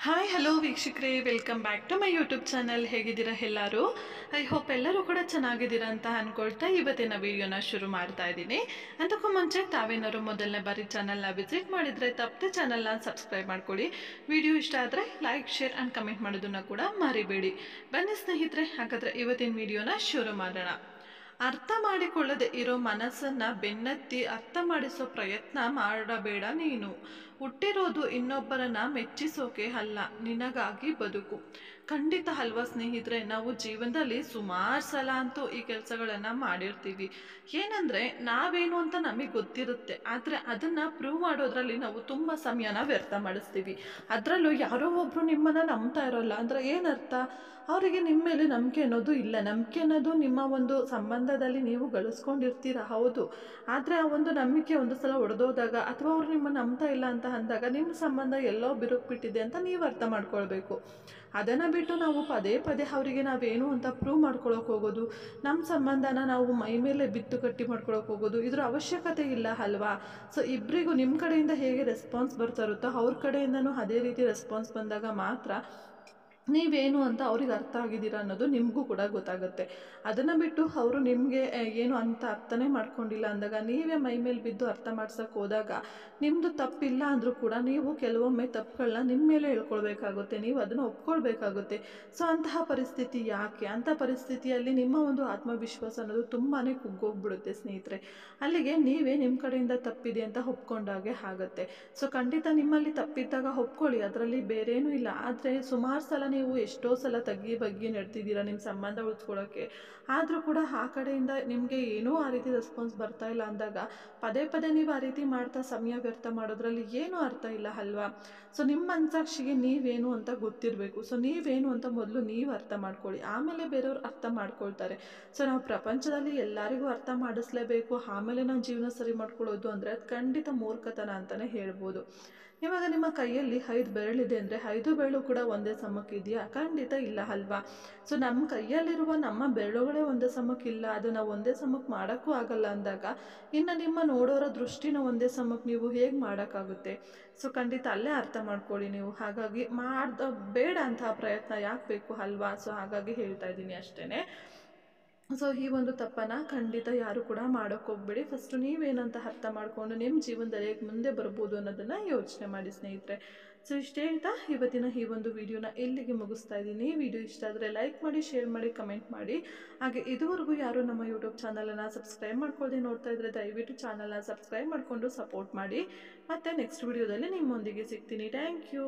Hi hello ವೀಕ್ಷಕರೇ, welcome back to my YouTube channel. ಹೇಗಿದ್ದೀರಾ ಎಲ್ಲರೂ? ಐ ಹೋಪ್ ಎಲ್ಲರೂ ಕೂಡ ಚೆನ್ನಾಗಿದ್ದೀರಾ ಅಂತ ಅಂದ್ಕೊಳ್ತಾ ಇವತ್ತಿನ ವಿಡಿಯೋನ ಶುರು ಮಾಡ್ತಾ ಇದ್ದೀನಿ. ಅದಕ್ಕೂ ಮುಂಚೆ ತಾವೇನಾದ್ರು ಮೊದಲನೇ ಬಾರಿ ಚಾನಲ್ನ ವಿಸಿಟ್ ಮಾಡಿದರೆ ತಪ್ಪದೆ ಚಾನಲ್ನ ಸಬ್ಸ್ಕ್ರೈಬ್ ಮಾಡ್ಕೊಳ್ಳಿ. ವಿಡಿಯೋ ಇಷ್ಟ ಆದರೆ ಲೈಕ್, ಶೇರ್ ಆ್ಯಂಡ್ ಕಮೆಂಟ್ ಮಾಡೋದನ್ನು ಕೂಡ ಮರಿಬೇಡಿ. ಬನ್ನಿ ಸ್ನೇಹಿತರೆ, ಹಾಗಾದರೆ ಇವತ್ತಿನ ವಿಡಿಯೋನ ಶುರು ಮಾಡೋಣ. ಅರ್ಥ ಮಾಡಿಕೊಳ್ಳದೆ ಇರೋ ಮನಸ್ಸನ್ನ ಬೆನ್ನತ್ತಿ ಅರ್ಥ ಮಾಡಿಸೋ ಪ್ರಯತ್ನ ಮಾಡಬೇಡ ನೀನು. ಹುಟ್ಟಿರೋದು ಇನ್ನೊಬ್ಬರನ್ನ ಮೆಚ್ಚಿಸೋಕೆ ಅಲ್ಲ, ನಿನಗಾಗಿ ಬದುಕು. ಖಂಡಿತ ಅಲ್ವಾ ಸ್ನೇಹಿತರೆ, ನಾವು ಜೀವನದಲ್ಲಿ ಸುಮಾರು ಸಲ ಅಂತೂ ಈ ಕೆಲಸಗಳನ್ನು ಮಾಡಿರ್ತೀವಿ. ಏನಂದರೆ ನಾವೇನು ಅಂತ ನಮಗೆ ಗೊತ್ತಿರುತ್ತೆ, ಆದರೆ ಅದನ್ನು ಪ್ರೂವ್ ಮಾಡೋದ್ರಲ್ಲಿ ನಾವು ತುಂಬ ಸಮಯನ ವ್ಯರ್ಥ ಮಾಡಿಸ್ತೀವಿ. ಅದರಲ್ಲೂ ಯಾರೋ ಒಬ್ಬರು ನಿಮ್ಮನ್ನು ನಂಬ್ತಾ ಇರೋಲ್ಲ ಅಂದರೆ ಏನರ್ಥ? ಅವರಿಗೆ ನಿಮ್ಮ ಮೇಲೆ ನಂಬಿಕೆ ಅನ್ನೋದು ಇಲ್ಲ. ನಂಬಿಕೆ ಅನ್ನೋದು ನಿಮ್ಮ ಒಂದು ಸಂಬಂಧದಲ್ಲಿ ನೀವು ಗಳಿಸ್ಕೊಂಡಿರ್ತೀರ, ಹೌದು. ಆದರೆ ಆ ಒಂದು ನಂಬಿಕೆ ಒಂದು ಸಲ ಒಡೆದೋದಾಗ ಅಥವಾ ಅವ್ರು ನಿಮ್ಮನ್ನು ನಂಬ್ತಾ ಇಲ್ಲ ಅಂತ ಅಂದಾಗ ನಿಮ್ಮ ಸಂಬಂಧ ಎಲ್ಲೋ ಬಿರುಕ್ಬಿಟ್ಟಿದೆ ಅಂತ ನೀವು ಅರ್ಥ ಮಾಡ್ಕೊಳ್ಬೇಕು. ಅದನ್ನು ಬಿಟ್ಟು ನಾವು ಪದೇ ಪದೇ ಅವರಿಗೆ ನಾವೇನು ಅಂತ ಪ್ರೂವ್ ಮಾಡ್ಕೊಳಕ್ಕೆ ಹೋಗೋದು, ನಮ್ಮ ಸಂಬಂಧನ ನಾವು ಮೈ ಮೇಲೆ ಬಿತ್ತು ಗಟ್ಟಿ ಮಾಡ್ಕೊಳಕ್ಕೆ ಹೋಗೋದು, ಇದ್ರ ಅವಶ್ಯಕತೆ ಇಲ್ಲ ಅಲ್ವಾ? ಸೊ ಇಬ್ಬರಿಗೂ ನಿಮ್ಮ ಕಡೆಯಿಂದ ಹೇಗೆ ರೆಸ್ಪಾನ್ಸ್ ಬರ್ತಾ ಇರುತ್ತೋ ಅವ್ರ ಕಡೆಯಿಂದನೂ ಅದೇ ರೀತಿ ರೆಸ್ಪಾನ್ಸ್ ಬಂದಾಗ ಮಾತ್ರ ನೀವೇನು ಅಂತ ಅವ್ರಿಗೆ ಅರ್ಥ ಆಗಿದ್ದೀರಾ ಅನ್ನೋದು ನಿಮಗೂ ಕೂಡ ಗೊತ್ತಾಗುತ್ತೆ. ಅದನ್ನು ಬಿಟ್ಟು ಅವರು ನಿಮಗೆ ಏನು ಅಂತ ಅರ್ಥನೇ ಮಾಡ್ಕೊಂಡಿಲ್ಲ ಅಂದಾಗ ನೀವೇ ಮೈ ಮೇಲೆ ಬಿದ್ದು ಅರ್ಥ ಮಾಡ್ಸೋಕ್ಕೆ ಹೋದಾಗ ನಿಮ್ಮದು ತಪ್ಪಿಲ್ಲ ಅಂದರೂ ಕೂಡ ನೀವು ಕೆಲವೊಮ್ಮೆ ತಪ್ಪುಗಳನ್ನ ನಿಮ್ಮ ಮೇಲೆ ಹೇಳ್ಕೊಳ್ಬೇಕಾಗುತ್ತೆ, ನೀವು ಅದನ್ನು ಒಪ್ಕೊಳ್ಬೇಕಾಗುತ್ತೆ. ಸೊ ಅಂತಹ ಪರಿಸ್ಥಿತಿ ಯಾಕೆ? ಅಂಥ ಪರಿಸ್ಥಿತಿಯಲ್ಲಿ ನಿಮ್ಮ ಒಂದು ಆತ್ಮವಿಶ್ವಾಸ ಅನ್ನೋದು ತುಂಬಾ ಕುಗ್ಗೋಗ್ಬಿಡುತ್ತೆ ಸ್ನೇಹಿತರೆ. ಅಲ್ಲಿಗೆ ನೀವೇ ನಿಮ್ಮ ಕಡೆಯಿಂದ ತಪ್ಪಿದೆ ಅಂತ ಒಪ್ಕೊಂಡಾಗೆ ಆಗುತ್ತೆ. ಸೊ ಖಂಡಿತ ನಿಮ್ಮಲ್ಲಿ ತಪ್ಪಿದ್ದಾಗ ಒಪ್ಕೊಳ್ಳಿ, ಅದರಲ್ಲಿ ಬೇರೇನೂ ಇಲ್ಲ. ಆದರೆ ಸುಮಾರು ಸಲ ನೀವು ಎಷ್ಟೋ ಸಲ ತಗ್ಗಿ ಬಗ್ಗಿ ನಡೆದಿದ್ದೀರಾ ನಿಮ್ಮ ಸಂಬಂಧ ಉಳಿಸ್ಕೊಳ್ಳೋಕ್ಕೆ, ಆದರೂ ಕೂಡ ಆ ಕಡೆಯಿಂದ ನಿಮಗೆ ಏನೂ ಆ ರೀತಿ ರೆಸ್ಪಾನ್ಸ್ ಬರ್ತಾ ಇಲ್ಲ ಅಂದಾಗ ಪದೇ ಪದೇ ನೀವು ಆ ರೀತಿ ಮಾಡ್ತಾ ಸಮಯ ವ್ಯರ್ಥ ಮಾಡೋದ್ರಲ್ಲಿ ಏನೂ ಅರ್ಥ ಇಲ್ಲ ಅಲ್ವಾ? ಸೊ ನಿಮ್ಮ ಮನಸಾಕ್ಷಿಗೆ ನೀವೇನು ಅಂತ ಗೊತ್ತಿರಬೇಕು. ಸೊ ನೀವೇನು ಅಂತ ಮೊದಲು ನೀವು ಅರ್ಥ ಮಾಡ್ಕೊಳ್ಳಿ, ಆಮೇಲೆ ಬೇರೆಯವ್ರು ಅರ್ಥ ಮಾಡ್ಕೊಳ್ತಾರೆ. ಸೊ ನಾವು ಪ್ರಪಂಚದಲ್ಲಿ ಎಲ್ಲರಿಗೂ ಅರ್ಥ ಮಾಡಿಸ್ಲೇಬೇಕು, ಆಮೇಲೆ ನಾವು ಜೀವನ ಸರಿ ಮಾಡ್ಕೊಳ್ಳೋದು ಅಂದರೆ ಅದು ಖಂಡಿತ ಮೂರ್ಖತನ ಅಂತಲೇ ಹೇಳ್ಬೋದು. ಇವಾಗ ನಿಮ್ಮ ಕೈಯಲ್ಲಿ 5 ಬೆರಳಿದೆ ಅಂದರೆ 5 ಬೆರಳು ಕೂಡ ಒಂದೇ ಸಮಕ್ಕಿದೆಯಾ? ಖಂಡಿತ ಇಲ್ಲ ಅಲ್ವಾ? ಸೊ ನಮ್ಮ ಕೈಯಲ್ಲಿರುವ ನಮ್ಮ ಬೆರಳುಗಳೇ ಒಂದೇ ಸಮಕ್ಕಿಲ್ಲ, ಅದು ನಾವು ಒಂದೇ ಸಮಕ್ಕೆ ಮಾಡೋಕ್ಕೂ ಆಗಲ್ಲ ಅಂದಾಗ ಇನ್ನು ನಿಮ್ಮ ನೋಡೋರ ದೃಷ್ಟಿನ ಒಂದೇ ಸಮಕ್ಕೆ ನೀವು ಹೇಗೆ ಮಾಡೋಕ್ಕಾಗುತ್ತೆ? ಸೊ ಖಂಡಿತ ಅಲ್ಲೇ ಅರ್ಥ ಮಾಡ್ಕೊಳ್ಳಿ ನೀವು. ಹಾಗಾಗಿ ಬೇಡ ಅಂತಹ ಪ್ರಯತ್ನ ಯಾಕೆ ಬೇಕು ಅಲ್ವಾ? ಸೊ ಹಾಗಾಗಿ ಹೇಳ್ತಾ ಇದ್ದೀನಿ ಅಷ್ಟೇ. ಸೊ ಈ ಒಂದು ತಪ್ಪನ್ನು ಖಂಡಿತ ಯಾರು ಕೂಡ ಮಾಡೋಕ್ಕೆ ಹೋಗ್ಬೇಡಿ. ಫಸ್ಟು ನೀವೇನಂತ ಅರ್ಥ ಮಾಡಿಕೊಂಡು ನಿಮ್ಮ ಜೀವನದಲ್ಲಿ ಹೇಗೆ ಮುಂದೆ ಬರ್ಬೋದು ಅನ್ನೋದನ್ನು ಯೋಚನೆ ಮಾಡಿ ಸ್ನೇಹಿತರೆ. ಸೊ ಇಷ್ಟು ಹೇಳ್ತಾ ಇವತ್ತಿನ ಈ ಒಂದು ವಿಡಿಯೋನ ಇಲ್ಲಿಗೆ ಮುಗಿಸ್ತಾ ಇದ್ದೀನಿ. ವಿಡಿಯೋ ಇಷ್ಟ ಆದರೆ ಲೈಕ್ ಮಾಡಿ, ಶೇರ್ ಮಾಡಿ, ಕಮೆಂಟ್ ಮಾಡಿ. ಹಾಗೆ ಇದುವರೆಗೂ ಯಾರು ನಮ್ಮ ಯೂಟ್ಯೂಬ್ ಚಾನಲನ್ನು ಸಬ್ಸ್ಕ್ರೈಬ್ ಮಾಡ್ಕೊಳ್ಳದೆ ನೋಡ್ತಾ ಇದ್ದರೆ ದಯವಿಟ್ಟು ಚಾನಲ್ನ ಸಬ್ಸ್ಕ್ರೈಬ್ ಮಾಡಿಕೊಂಡು ಸಪೋರ್ಟ್ ಮಾಡಿ. ಮತ್ತು ನೆಕ್ಸ್ಟ್ ವಿಡಿಯೋದಲ್ಲಿ ನಿಮ್ಮೊಂದಿಗೆ ಸಿಗ್ತೀನಿ. Thank you.